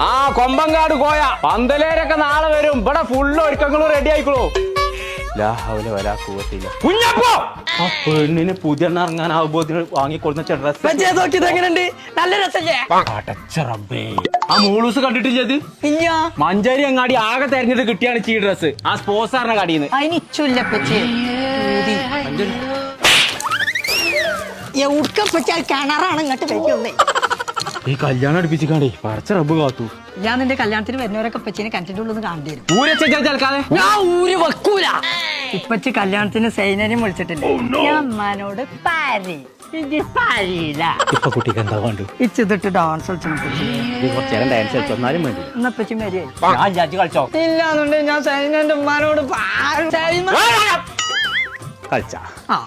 ആ കൊമ്പങ്കാട് കോയ പന്തലേരൊക്കെ നാളെ വരും. ഇവിടെ ഫുള്ള് ഒരുക്കങ്ങളും റെഡി ആയിക്കോളൂ. കുഞ്ഞപ്പോ ആ പെണ്ണിന് പുതിയ ഇറങ്ങാനാവുമ്പോ വാങ്ങിക്കൊടുന്ന എങ്ങനെയുണ്ട്? നല്ല രസല്ലേ? ആ മൂളൂസ് കണ്ടിട്ടില്ലത്? മഞ്ചേരി അങ്ങാടി ആകെ തെരഞ്ഞെടുത്ത് കിട്ടിയാണ് ഈ ഡ്രസ്. ആ സ്പോർട്സാറിന്റെ കടയിന്ന്. കിണറാണ് ഇങ്ങോട്ട് വെക്കുന്നേ. ഈ കല്യാണം അടുപ്പിച്ചിക്കാണ്ടേ പറിച്ച റബ്ബ് കാത്തു. ഞാൻ നിന്റെ കല്യാണത്തിന് വരുന്നവരൊക്കെ പച്ചീനെ കണ്ടിട്ട് ഉള്ളു കാണേണ്ടി വരും. ഞാൻ ഊര് വെക്കൂല. ഇപ്പച്ചി കല്യാണത്തിന് സൈനനെയും വിളിച്ചിട്ടില്ല. ഞാൻ അമ്മാനോട് ഇപ്പൊ കുട്ടിക്ക് എന്താ വേണ്ടു? ഇച്ചിട്ട് ഡാൻസ് കുറച്ചേരം ഡാൻസ് കളിച്ചൊന്നാലും വേണ്ടി. എന്നപ്പച്ചി മരിയായി ഞാൻ ജാജ് കളിച്ചോ? ഇല്ലാന്നുണ്ടെങ്കിൽ ഞാൻ സൈനന്റെ ഉമ്മാനോട് കളിച്ച ആ